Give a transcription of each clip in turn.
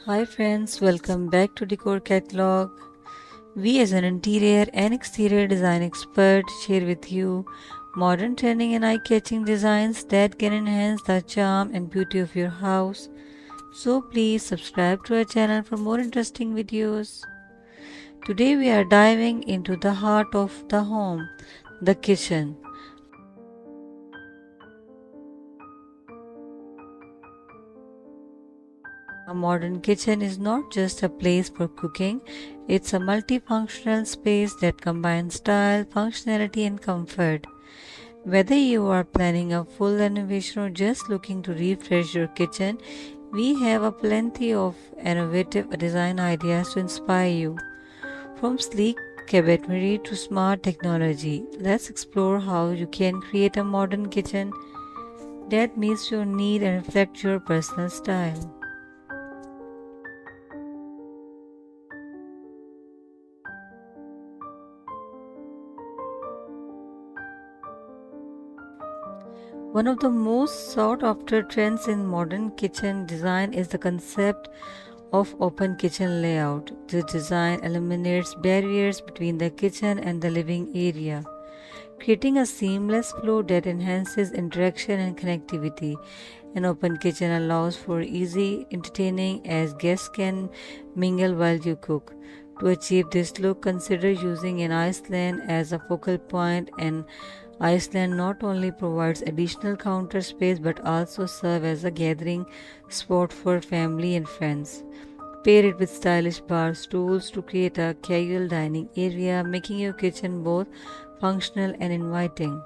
Hi friends, welcome back to Decor Catalog. We as an interior and exterior design expert share with you modern trending and eye-catching designs that can enhance the charm and beauty of your house. So please subscribe to our channel for more interesting videos. Today we are diving into the heart of the home, the kitchen. A modern kitchen is not just a place for cooking, it's a multifunctional space that combines style, functionality, and comfort. Whether you are planning a full renovation or just looking to refresh your kitchen, we have a plenty of innovative design ideas to inspire you. From sleek cabinetry to smart technology, let's explore how you can create a modern kitchen that meets your need and reflects your personal style. One of the most sought after trends in modern kitchen design is the concept of open kitchen layout. This design eliminates barriers between the kitchen and the living area, creating a seamless flow that enhances interaction and connectivity. An open kitchen allows for easy entertaining as guests can mingle while you cook. To achieve this look, consider using an island as a focal point, and Iceland not only provides additional counter space but also serve as a gathering spot for family and friends. Pair it with stylish bar stools to create a casual dining area, making your kitchen both functional and inviting.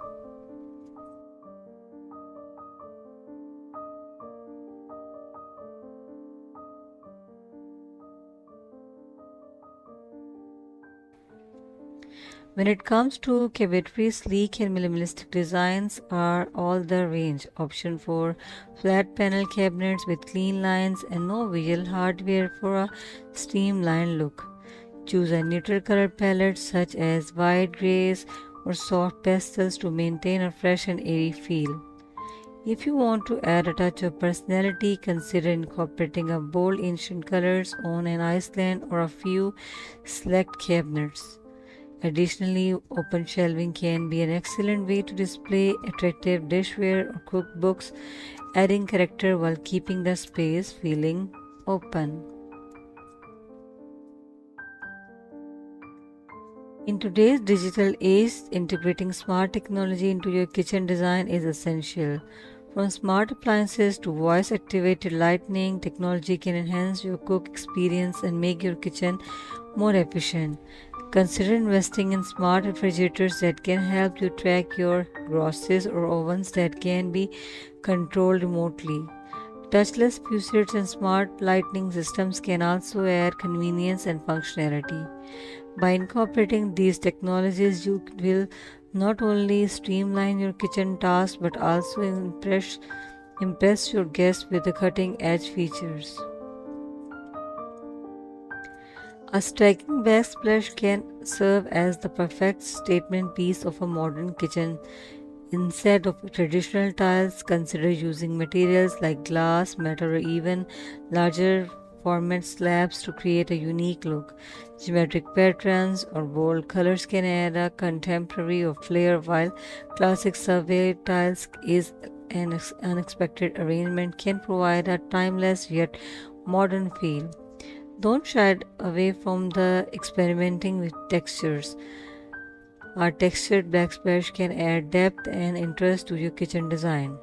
When it comes to cabinetry, sleek and minimalistic designs are all the range. Option for flat panel cabinets with clean lines and no visual hardware for a streamlined look. Choose a neutral color palette such as white, grays, or soft pastels to maintain a fresh and airy feel. If you want to add a touch of personality, consider incorporating a bold ancient colors on an island or a few select cabinets. Additionally, open shelving can be an excellent way to display attractive dishware or cookbooks, adding character while keeping the space feeling open. In today's digital age, integrating smart technology into your kitchen design is essential. From smart appliances to voice activated lighting, technology can enhance your cook experience and make your kitchen more efficient. Consider investing in smart refrigerators that can help you track your groceries or ovens that can be controlled remotely. Touchless faucets and smart lighting systems can also add convenience and functionality. By incorporating these technologies, you will not only streamline your kitchen tasks but also impress your guests with the cutting edge features. A striking backsplash can serve as the perfect statement piece of a modern kitchen. Instead of traditional tiles, consider using materials like glass, metal, or even larger format slabs to create a unique look. Geometric patterns or bold colors can add a contemporary or flair, while classic survey tiles is an unexpected arrangement can provide a timeless yet modern feel. Don't shy away from the experimenting with textures. A textured backsplash can add depth and interest to your kitchen design.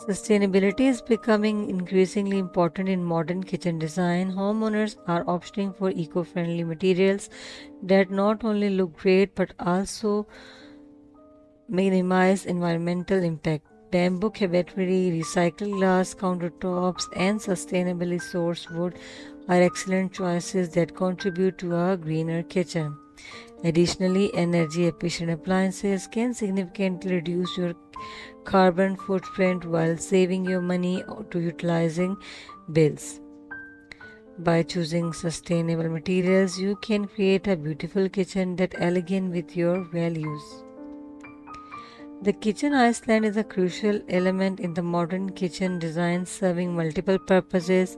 Sustainability is becoming increasingly important in modern kitchen design. Homeowners are opting for eco friendly materials that not only look great but also minimize environmental impact. Bamboo cabinetry, recycled glass countertops, and sustainably sourced wood are excellent choices that contribute to a greener kitchen. Additionally, energy efficient appliances can significantly reduce your carbon footprint while saving you money to utilizing bills. By choosing sustainable materials, you can create a beautiful kitchen that aligns with your values. The kitchen island is a crucial element in the modern kitchen design, serving multiple purposes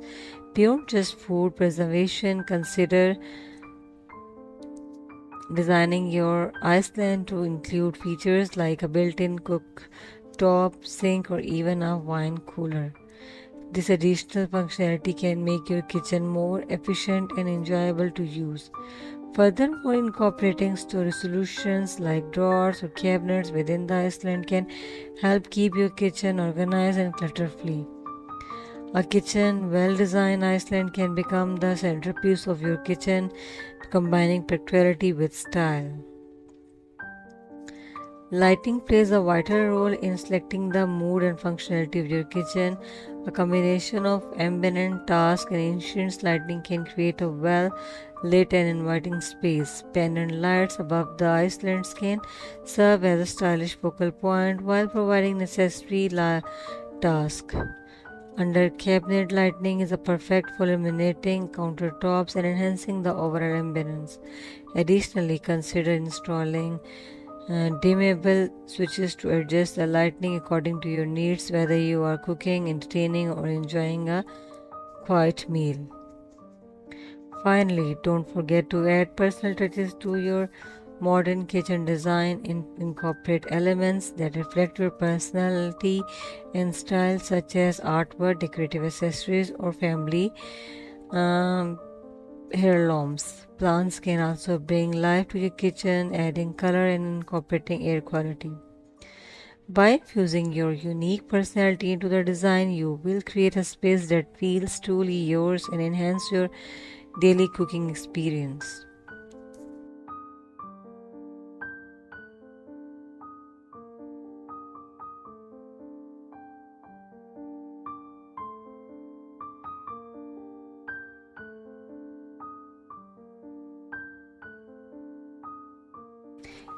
beyond just food preservation. Consider designing your island to include features like a built-in cooktop, sink, or even a wine cooler. This additional functionality can make your kitchen more efficient and enjoyable to use. Furthermore, incorporating storage solutions like drawers or cabinets within the island can help keep your kitchen organized and clutter-free. A kitchen well designed island can become the centerpiece of your kitchen, combining practicality with style. Lighting plays a vital role in selecting the mood and functionality of your kitchen. A combination of ambient task and ancient lighting can create a well lit and inviting space. Pendant lights above the islands can serve as a stylish focal point while providing necessary task. Under cabinet lighting is a perfect for illuminating countertops and enhancing the overall ambience. Additionally, consider installing dimmable switches to adjust the lighting according to your needs, whether you are cooking, entertaining, or enjoying a quiet meal. Finally, don't forget to add personal touches to your modern kitchen design. Incorporate elements that reflect your personality and style, such as artwork, decorative accessories, or family um, heirlooms. Plants can also bring life to your kitchen, adding color and incorporating air quality. By infusing your unique personality into the design, you will create a space that feels truly yours and enhance your daily cooking experience.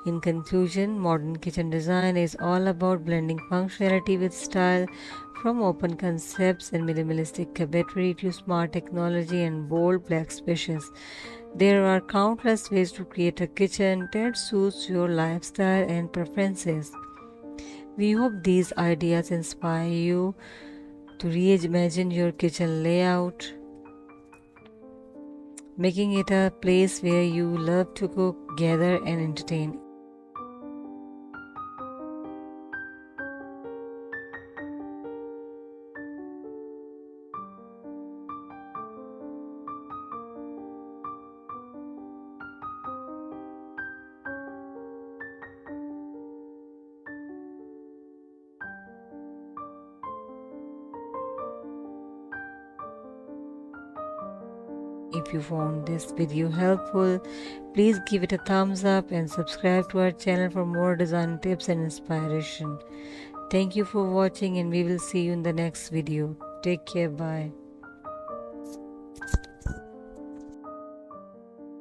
In conclusion, modern kitchen design is all about blending functionality with style, from open concepts and minimalistic cabinetry to smart technology and bold backsplashes. There are countless ways to create a kitchen that suits your lifestyle and preferences. We hope these ideas inspire you to reimagine your kitchen layout, making it a place where you love to cook, gather, and entertain. If you found this video helpful, please give it a thumbs up and subscribe to our channel for more design tips and inspiration. Thank you for watching, and we will see you in the next video. Take care. Bye.